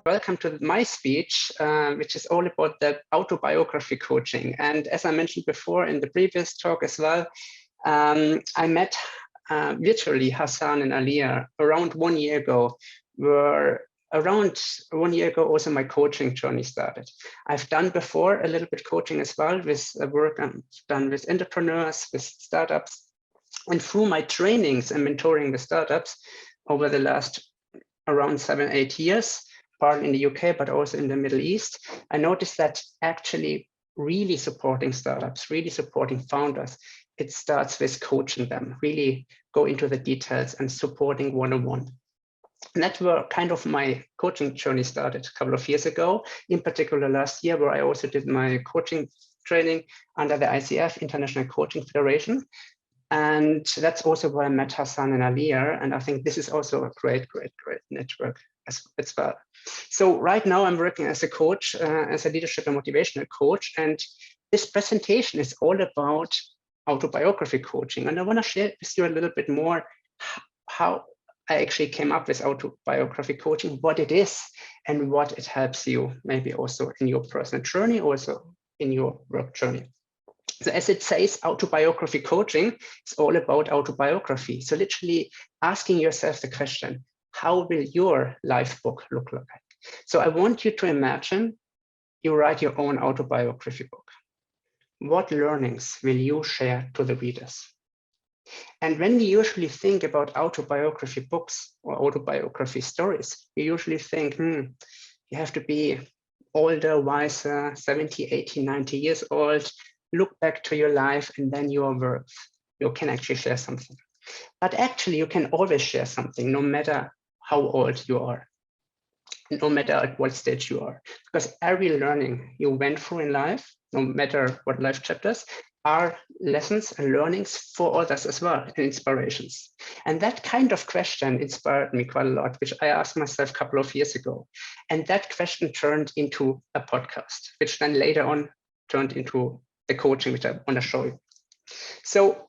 welcome to my speech, which is all about the autobiography coaching. And as I mentioned before in the previous talk as well, I met virtually Hassan and Alia around 1 year ago, where around 1 year ago also my coaching journey started. I've done before a little bit coaching as well with work I've done with entrepreneurs, with startups. And through my trainings and mentoring the startups over the last around 7-8 years, partly in the UK, but also in the Middle East, I noticed that actually really supporting startups, really supporting founders, it starts with coaching them, really go into the details and supporting one-on-one. And that's where kind of my coaching journey started a couple of years ago, in particular last year, where I also did my coaching training under the ICF, International Coaching Federation. And that's also where I met Hassan and Alia. And I think this is also a great network as well. So right now I'm working as a coach, as a leadership and motivational coach. And this presentation is all about autobiography coaching. And I want to share with you a little bit more how I actually came up with autobiography coaching, what it is and what it helps you, maybe also in your personal journey, also in your work journey. So as it says, autobiography coaching is all about autobiography. So literally asking yourself the question, how will your life book look like? So I want you to imagine you write your own autobiography book. What learnings will you share to the readers? And when we usually think about autobiography books or autobiography stories, we usually think, you have to be older, wiser, 70, 80, 90 years old, look back to your life, and then you are worth. You can actually share something. But actually, you can always share something, no matter how old you are, no matter at what stage you are. Because every learning you went through in life, no matter what life chapters, are lessons and learnings for others as well, and inspirations. And that kind of question inspired me quite a lot, which I asked myself a couple of years ago. And that question turned into a podcast, which then later on turned into the coaching, which I want to show you. So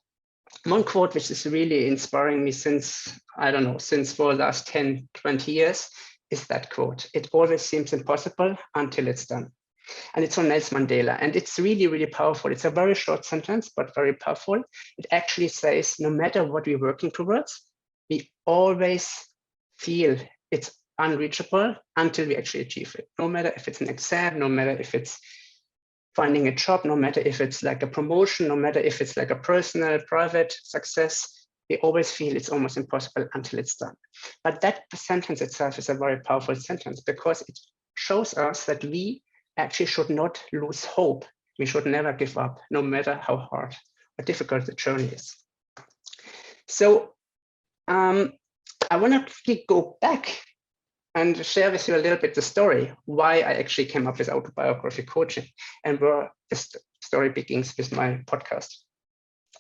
one quote which is really inspiring me since, I don't know, since for the last 10, 20 years is that quote. It always seems impossible until it's done. And it's from Nelson Mandela. And it's really, really powerful. It's a very short sentence, but very powerful. It actually says, no matter what we're working towards, we always feel it's unreachable until we actually achieve it. No matter if it's an exam, no matter if it's finding a job, no matter if it's like a promotion, no matter if it's like a personal, private success, we always feel it's almost impossible until it's done. But that sentence itself is a very powerful sentence because it shows us that we actually should not lose hope. We should never give up, no matter how hard or difficult the journey is. So I want to go back and share with you a little bit the story, why I actually came up with autobiography coaching and where this story begins with my podcast.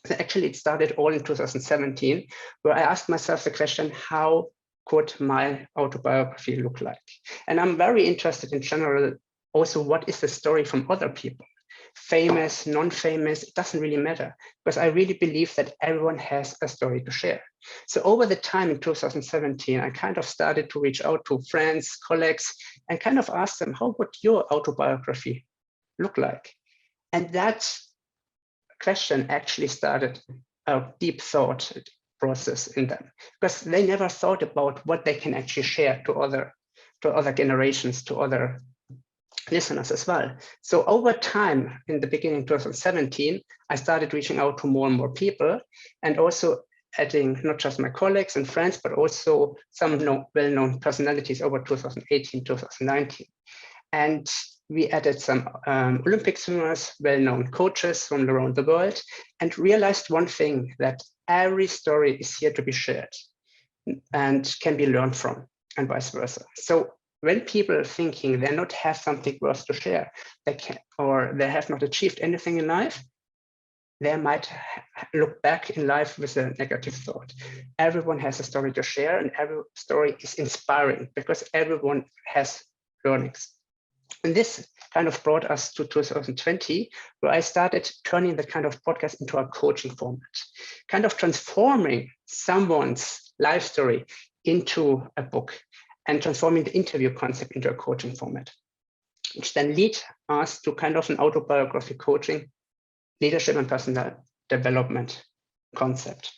So actually, it started all in 2017, where I asked myself the question, how could my autobiography look like? And I'm very interested in general, also, what is the story from other people? Famous, non-famous, it doesn't really matter, because I really believe that everyone has a story to share. So over the time in 2017, I kind of started to reach out to friends, colleagues, and kind of ask them, how would your autobiography look like? And that question actually started a deep thought process in them, because they never thought about what they can actually share to other generations, to other listeners as well. So over time, in the beginning of 2017, I started reaching out to more and more people, and also adding not just my colleagues and friends, but also some well-known personalities over 2018, 2019. And we added some Olympic swimmers, well-known coaches from around the world, and realized one thing, that every story is here to be shared and can be learned from, and vice versa. So when people are thinking they not have something worth to share, or they have not achieved anything in life, they might look back in life with a negative thought. Everyone has a story to share, and every story is inspiring because everyone has learnings. And this kind of brought us to 2020, where I started turning the kind of podcast into a coaching format, kind of transforming someone's life story into a book. and transforming the interview concept into a coaching format, which then lead us to kind of an autobiography coaching, leadership and personal development concept.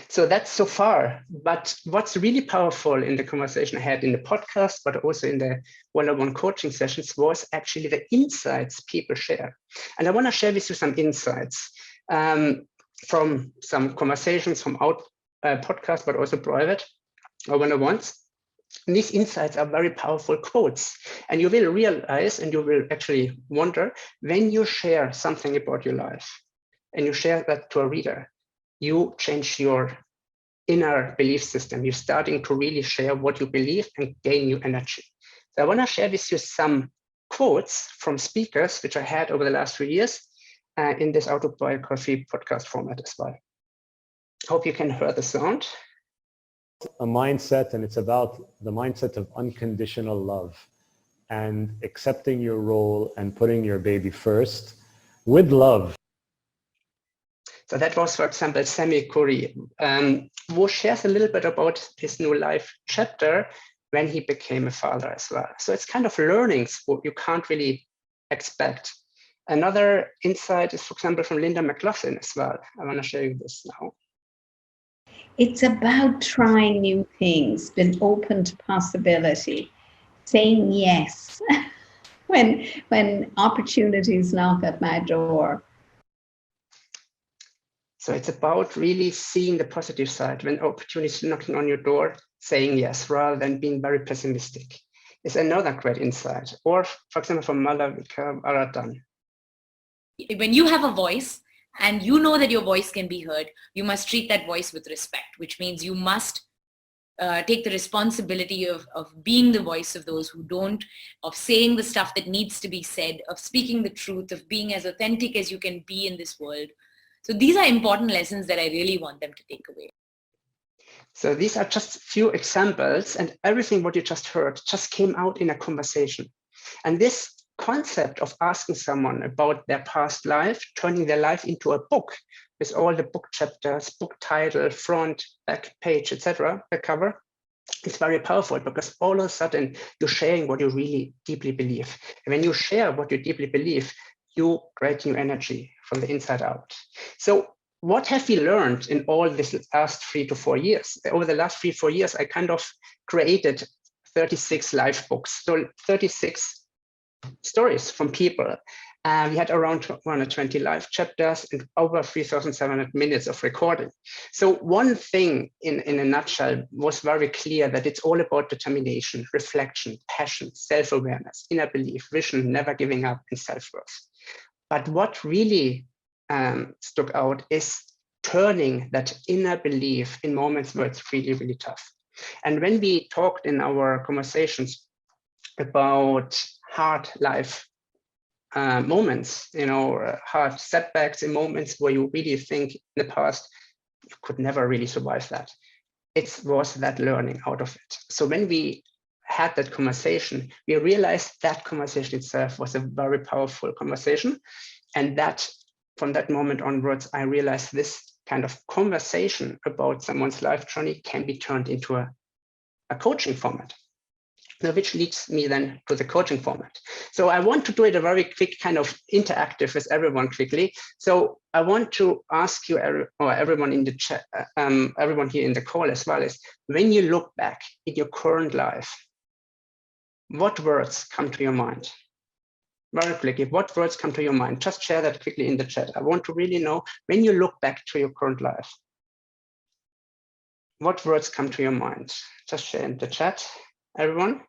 So that's so far, but what's really powerful in the conversation I had in the podcast, but also in the one-on-one coaching sessions, was actually the insights people share. And I want to share with you some insights from some conversations from podcast, but also private or one-on-ones. And these insights are very powerful quotes. And you will realize, and you will actually wonder, when you share something about your life and you share that to a reader, you change your inner belief system. You're starting to really share what you believe and gain new energy. So I want to share with you some quotes from speakers, which I had over the last 3 years in this autobiography podcast format as well. Hope you can hear the sound. A mindset, and it's about the mindset of unconditional love and accepting your role and putting your baby first with love. So that was, for example, Sammy Curry, who shares a little bit about his new life chapter when he became a father as well. So it's kind of learnings what you can't really expect. Another insight is, for example, from Linda McLaughlin as well. I want to show you this now. It's about trying new things, being open to possibility, saying yes when opportunities knock at my door. So it's about really seeing the positive side when opportunities knocking on your door, saying yes, rather than being very pessimistic. Is another great insight. Or, for example, from Ludwig. When you have a voice and you know that your voice can be heard, you must treat that voice with respect, which means you must take the responsibility of being the voice of those who don't, of saying the stuff that needs to be said, of speaking the truth, of being as authentic as you can be in this world. So these are important lessons that I really want them to take away. So these are just few examples, and everything what you just heard just came out in a conversation. And this concept of asking someone about their past life, turning their life into a book with all the book chapters, book title, front, back page, etc., the cover, it's very powerful because all of a sudden you're sharing what you really deeply believe. And when you share what you deeply believe, you create new energy from the inside out. So what have we learned in all this last 3 to 4 years? Over the last 3-4 years, I kind of created 36 live books. So 36 stories from people. We had around 120 live chapters and over 3,700 minutes of recording. So one thing in a nutshell was very clear, that it's all about determination, reflection, passion, self-awareness, inner belief, vision, never giving up, and self-worth. But what really stuck out is turning that inner belief in moments where it's really, really tough. And when we talked in our conversations about hard life moments, hard setbacks in moments where you really think in the past you could never really survive that, it was that learning out of it. So when we had that conversation, we realized that conversation itself was a very powerful conversation. And that from that moment onwards, I realized this kind of conversation about someone's life journey can be turned into a coaching format. Now, which leads me then to the coaching format. So I want to do it a very quick kind of interactive with everyone quickly. So I want to ask you, or everyone in the chat, everyone here in the call as well, is when you look back in your current life, what words come to your mind? Very quickly, what words come to your mind? Just share that quickly in the chat. I want to really know, when you look back to your current life, what words come to your mind? Just share in the chat, everyone.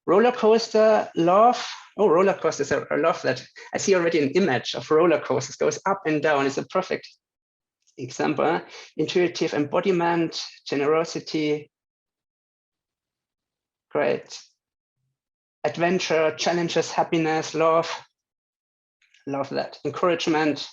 Roller coaster, love. Oh, roller coasters, I love that. I see already an image of roller coasters, goes up and down. It's a perfect example. Intuitive embodiment, generosity, great. Adventure, challenges, happiness, love that. Encouragement,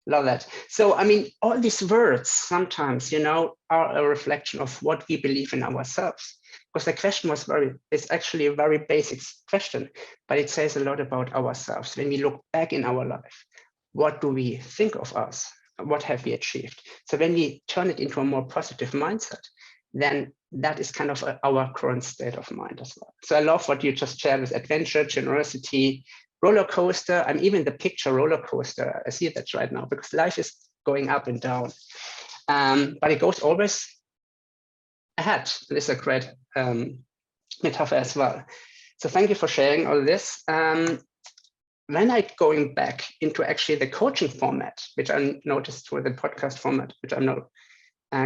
love that. So, I mean, all these words sometimes, are a reflection of what we believe in ourselves. Because the question was it's actually a very basic question, but it says a lot about ourselves. When we look back in our life, what do we think of us? What have we achieved? So when we turn it into a more positive mindset, then that is kind of our current state of mind as well. So I love what you just shared with adventure, generosity, roller coaster. I'm even the picture roller coaster. I see that right now because life is going up and down, but it goes always ahead. This is a great metaphor as well. So thank you for sharing all this. When I going back into actually the coaching format, which I noticed for the podcast format, which I'm now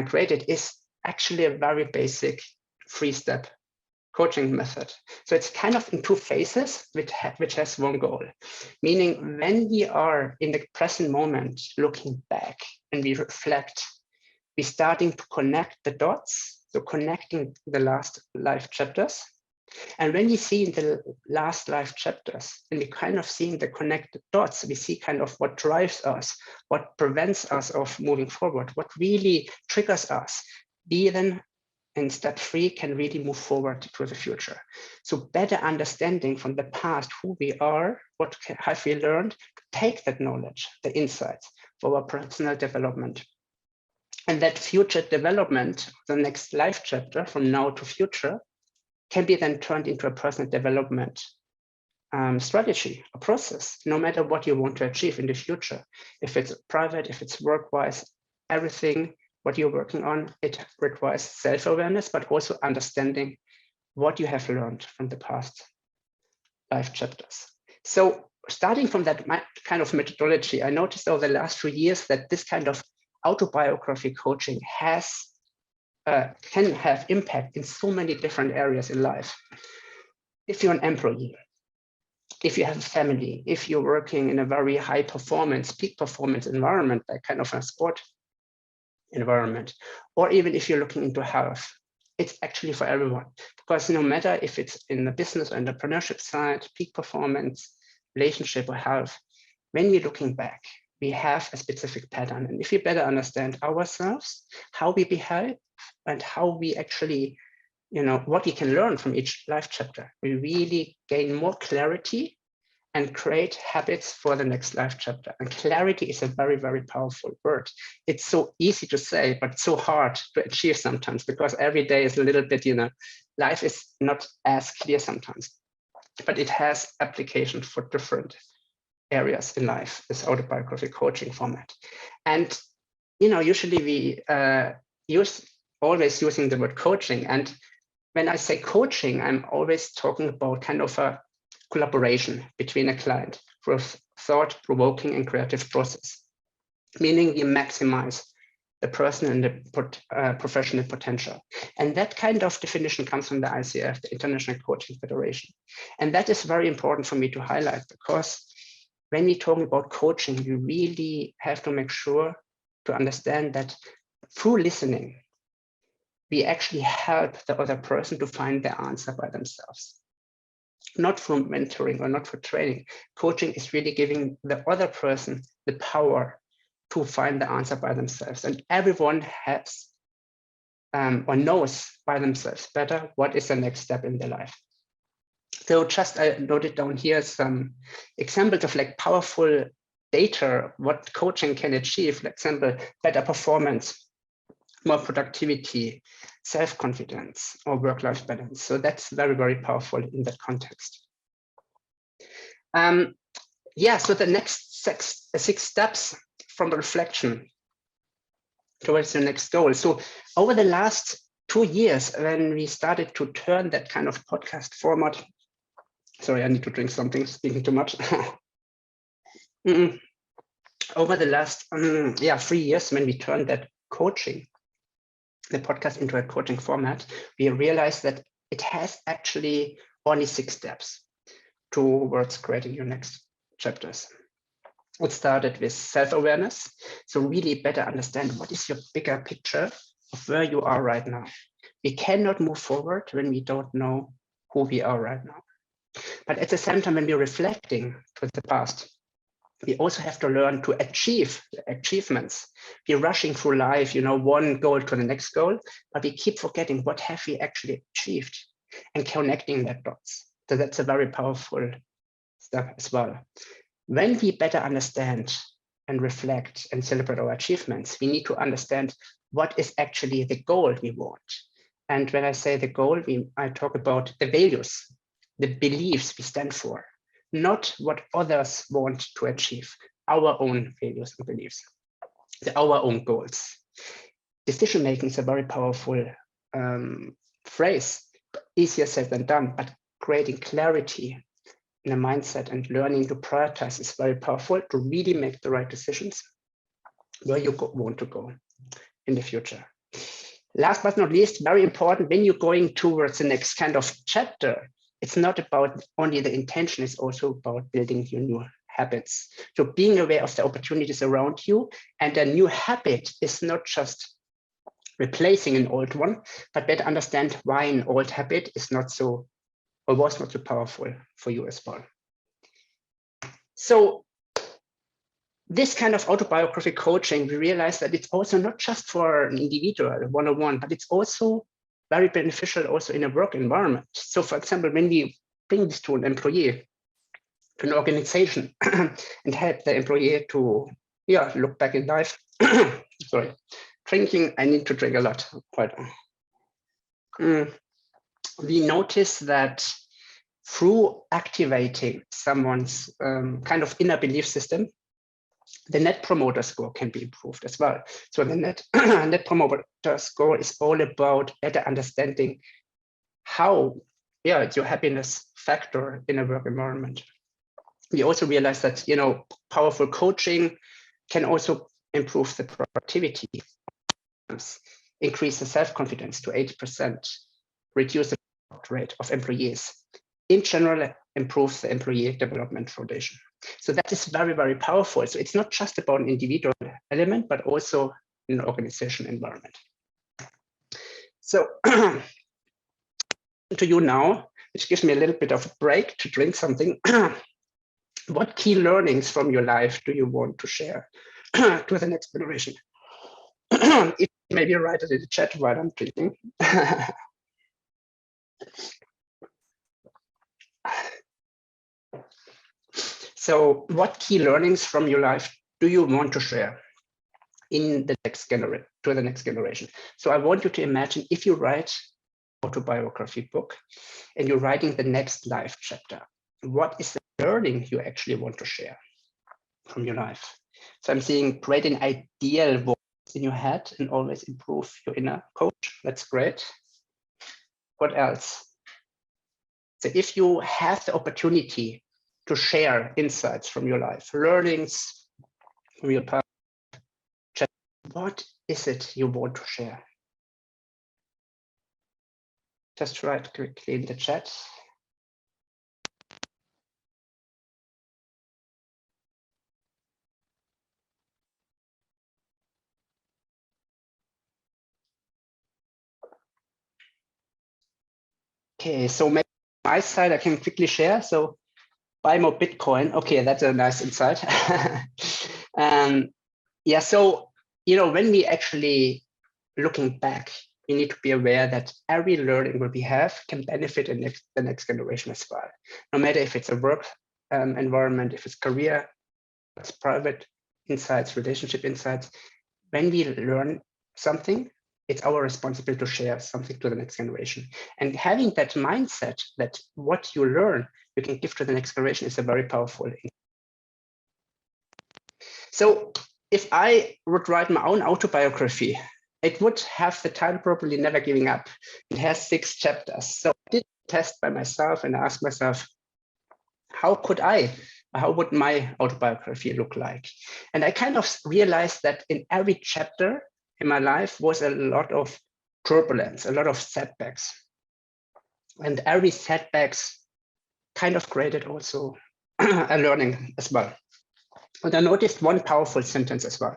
created, is actually a very basic 3-step coaching method. So it's kind of in 2 phases, which has one goal, meaning when we are in the present moment, looking back and we reflect, we're starting to connect the dots, so connecting the last life chapters. And when we see in the last life chapters, and we kind of seeing the connected dots, we see kind of what drives us, what prevents us of moving forward, what really triggers us. We then in step 3 can really move forward to the future. So better understanding from the past who we are, what have we learned, to take that knowledge, the insights for our personal development. And that future development, the next life chapter from now to future, can be then turned into a personal development strategy, a process, no matter what you want to achieve in the future. If it's private, if it's work-wise, everything, what you're working on, it requires self-awareness, but also understanding what you have learned from the past life chapters. So starting from that kind of methodology, I noticed over the last few years that this kind of autobiography coaching can have impact in so many different areas in life. If you're an employee, if you have a family, if you're working in a very high performance, peak performance environment, like kind of a sport environment, or even if you're looking into health, it's actually for everyone. Because no matter if it's in the business or entrepreneurship side, peak performance, relationship or health, when we're looking back, we have a specific pattern. And if we better understand ourselves, how we behave, and how we actually, what we can learn from each life chapter, we really gain more clarity and create habits for the next life chapter. And clarity is a very, very powerful word. It's so easy to say, but so hard to achieve sometimes, because every day is a little bit, life is not as clear sometimes, but it has application for different areas in life, this autobiography coaching format. And, usually we always using the word coaching. And when I say coaching, I'm always talking about kind of a collaboration between a client for a thought-provoking and creative process, meaning we maximize the person and the professional potential. And that kind of definition comes from the ICF, the International Coaching Federation. And that is very important for me to highlight, because when we talk about coaching, you really have to make sure to understand that through listening, we actually help the other person to find the answer by themselves. Not from mentoring or not for training. Coaching is really giving the other person the power to find the answer by themselves. And everyone has or knows by themselves better what is the next step in their life. So just I noted down here some examples of like powerful data, what coaching can achieve. For example, better performance, more productivity, self-confidence, or work-life balance. So that's very, very powerful in that context. So the next six steps from the reflection towards the next goal. So over the last 2 years, when we started to turn that kind of podcast format, sorry, I need to drink something, speaking too much. Over the last 3 years, when we turned that coaching, the podcast into a coaching format, we realized that it has actually only 6 steps towards creating your next chapters. It started with self-awareness. So really better understand what is your bigger picture of where you are right now. We cannot move forward when we don't know who we are right now. But at the same time, when we're reflecting to the past, we also have to learn to achieve achievements. We're rushing through life, one goal to the next goal, but we keep forgetting what have we actually achieved and connecting that dots. So that's a very powerful step as well. When we better understand and reflect and celebrate our achievements, we need to understand what is actually the goal we want. And when I say the goal, I talk about the values, the beliefs we stand for, not what others want to achieve, our own values and beliefs, our own goals. Decision making is a very powerful phrase, easier said than done, but creating clarity in a mindset and learning to prioritize is very powerful to really make the right decisions where you want to go in the future. Last but not least, very important, when you're going towards the next kind of chapter, it's not about only the intention, it's also about building your new habits. So being aware of the opportunities around you, and a new habit is not just replacing an old one, but better understand why an old habit is not so, or was not so powerful for you as well. So this kind of autobiography coaching, we realize that it's also not just for an individual one-on-one, but it's also very beneficial also in a work environment. So for example, when we bring this to an employee, to an organization, and help the employee to look back in life. Sorry, drinking, I need to drink a lot. Quite. We notice that through activating someone's kind of inner belief system, the net promoter score can be improved as well. So the net promoter score is all about better understanding how, it's your happiness factor in a work environment. We also realize that, powerful coaching can also improve the productivity, increase the self-confidence to 80%, reduce the rate of employees. In general, improves the employee development foundation. So that is very, very powerful. So it's not just about an individual element, but also an organization environment. So to you now, which gives me a little bit of a break to drink something. What key learnings from your life do you want to share to the next generation? If maybe write it in the chat while I'm drinking. So what key learnings from your life do you want to share in the next to the next generation? So I want you to imagine if you write an autobiography book and you're writing the next life chapter, what is the learning you actually want to share from your life? So I'm seeing create an ideal voice in your head and always improve your inner coach. That's great. What else? So if you have the opportunity to share insights from your life, learnings from your past, what is it you want to share? Just write quickly in the chat. Okay, so maybe on my side, I can quickly share. So buy more Bitcoin. Okay, that's a nice insight. So, when we actually looking back, we need to be aware that every learning that we have can benefit the next generation as well. No matter if it's a work environment, if it's career, it's private insights, relationship insights. When we learn something, it's our responsibility to share something to the next generation. And having that mindset that what you learn, you can give to the next generation is a very powerful thing. So if I would write my own autobiography, it would have the title probably Never Giving Up. It has 6 chapters. So I did a test by myself and asked myself, how would my autobiography look like? And I kind of realized that in every chapter in my life was a lot of turbulence, a lot of setbacks. And every setbacks kind of created also a learning as well. And I noticed one powerful sentence as well.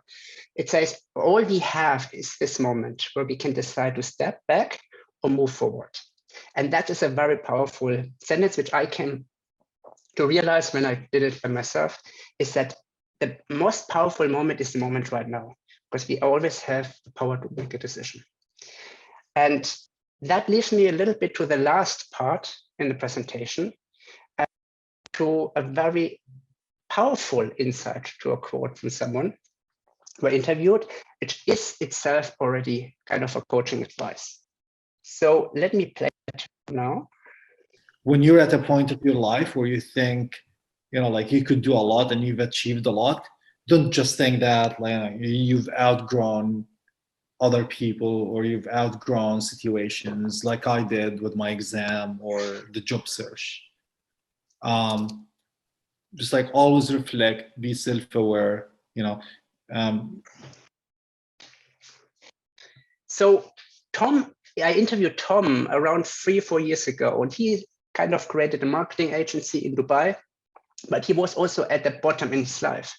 It says, all we have is this moment where we can decide to step back or move forward. And that is a very powerful sentence, which I came to realize when I did it by myself, is that the most powerful moment is the moment right now, because we always have the power to make a decision. And that leads me a little bit to the last part in the presentation, to a very powerful insight, to a quote from someone who I interviewed, which is itself already kind of a coaching advice. So let me play it now. When you're at a point of your life where you think, like you could do a lot and you've achieved a lot, don't just think that like you've outgrown other people or you've outgrown situations like I did with my exam or the job search. Just like always reflect, be self-aware, So Tom, I interviewed Tom around 3-4 years ago, and he kind of created a marketing agency in Dubai, but he was also at the bottom in his life.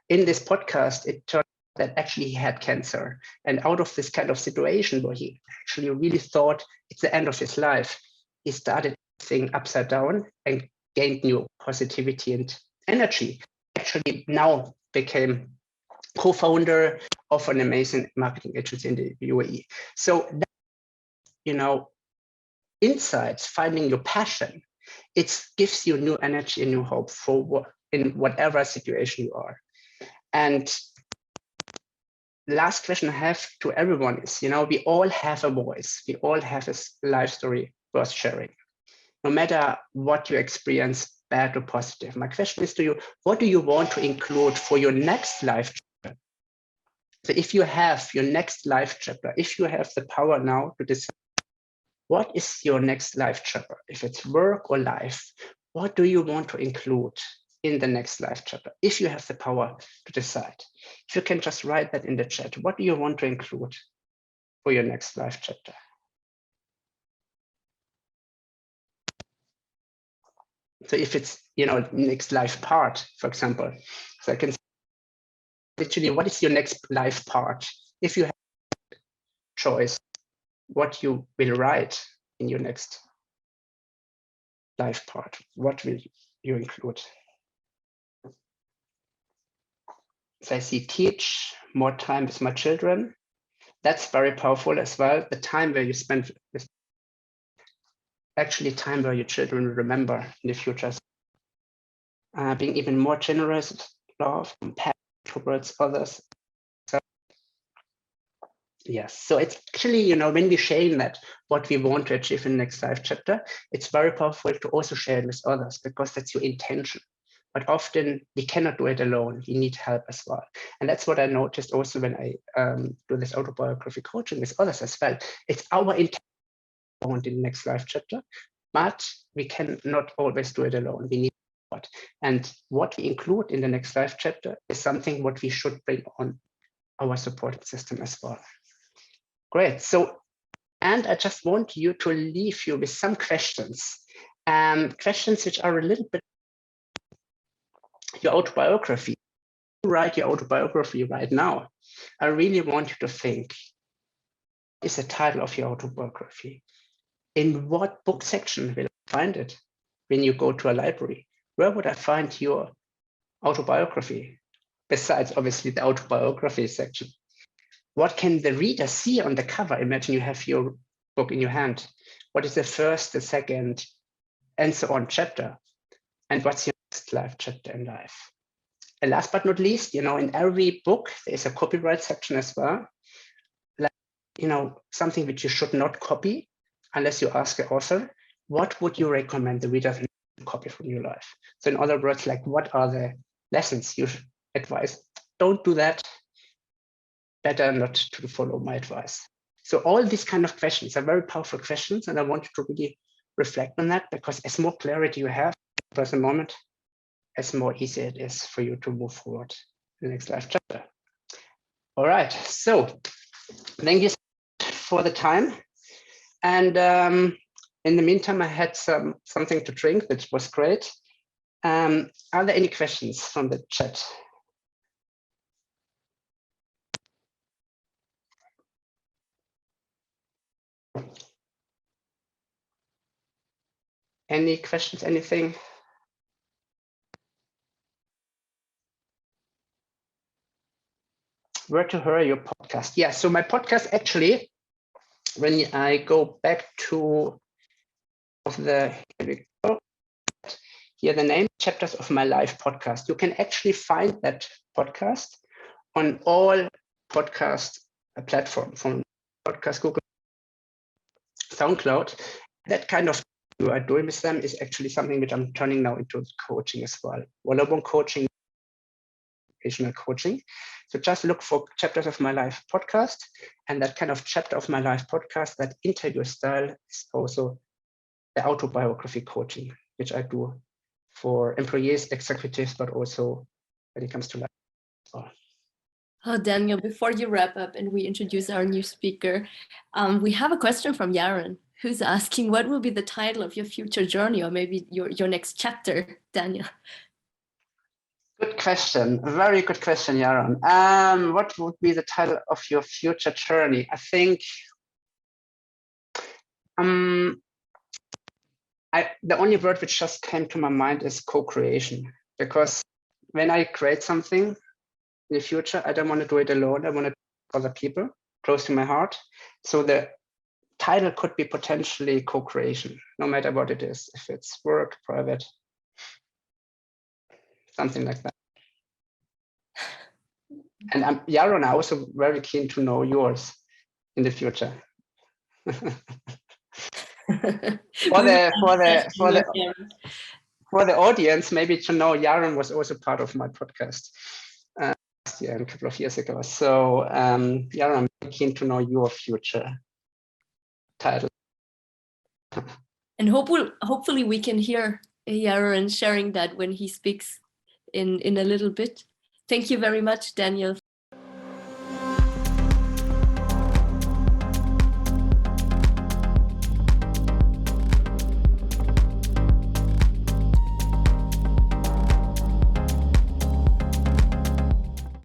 In this podcast, it turned out that actually he had cancer. And out of this kind of situation where he actually really thought it's the end of his life, he started things upside down and gained new positivity and energy. Actually now became co-founder of an amazing marketing agency in the UAE. So, insights, finding your passion, it gives you new energy and new hope for in whatever situation you are. And last question I have to everyone is, we all have a voice. We all have a life story worth sharing, no matter what you experience, bad or positive. My question is to you, what do you want to include for your next life chapter? So if you have your next life chapter, if you have the power now to decide what is your next life chapter, if it's work or life, what do you want to include in the next life chapter? If you have the power to decide, if you can just write that in the chat, what do you want to include for your next life chapter? So if it's, next life part, for example, so I can say, literally, what is your next life part? If you have choice, what you will write in your next life part, what will you include? So I see teach, more time with my children. That's very powerful as well. The time where you spend with actually time where your children will remember in the future. Being even more generous, love, compassion towards others. So, yes, so it's actually, when we share that, what we want to achieve in the next life chapter, it's very powerful to also share it with others because that's your intention. But often we cannot do it alone. We need help as well. And that's what I noticed also when I do this autobiography coaching with others as well. It's our intention in the next life chapter, but we cannot always do it alone. We need support. And what we include in the next life chapter is something what we should bring on our support system as well. Great. So, and I just want you to leave you with some questions, questions which are a little bit your autobiography. Write your autobiography right now. I really want you to think, what is the title of your autobiography? In what book section will I find it when you go to a library? Where would I find your autobiography? Besides, obviously, the autobiography section. What can the reader see on the cover? Imagine you have your book in your hand. What is the first, the second, and so on chapter? And what's your next life chapter in life? And last but not least, in every book, there's a copyright section as well. Like, something which you should not copy unless you ask the author. What would you recommend the reader to copy from your life? So in other words, like, what are the lessons you advise? Don't do that. Better not to follow my advice. So all these kind of questions are very powerful questions, and I want you to really reflect on that, because as more clarity you have at the present moment, as more easy it is for you to move forward in the next life chapter. All right, so thank you for the time. And in the meantime, I had something to drink, which was great. Are there any questions from the chat? Any questions, anything? Where to hear your podcast? Yeah, so my podcast actually, when I go back to here we go. Here the name, Chapters of My Life podcast. You can actually find that podcast on all podcast platforms, from podcast Google, SoundCloud. That kind of what I'm doing with them is actually something which I'm turning now into coaching as well. One-on-one coaching, educational coaching. So just look for chapters of my life podcast, and that kind of chapter of my life podcast, that interview style, is also the autobiography coaching, which I do for employees, executives, but also when it comes to life as well. Oh, Daniel, before you wrap up and we introduce our new speaker, we have a question from Yaron, who's asking, what will be the title of your future journey, or maybe your next chapter, Daniel? Good question. A very good question, Yaron. What would be the title of your future journey? I think the only word which just came to my mind is co-creation, because when I create something in the future, I don't want to do it alone. I want to do it with other people close to my heart. So the title could be potentially co-creation, no matter what it is, if it's work, private, something like that. And Yaron, I'm also very keen to know yours in the future. For the audience, maybe to know, Yaron was also part of my podcast last year and a couple of years ago. So Yaron, I'm keen to know your future title. And hopefully we can hear Yaron sharing that when he speaks in a little bit. Thank you very much, Daniel,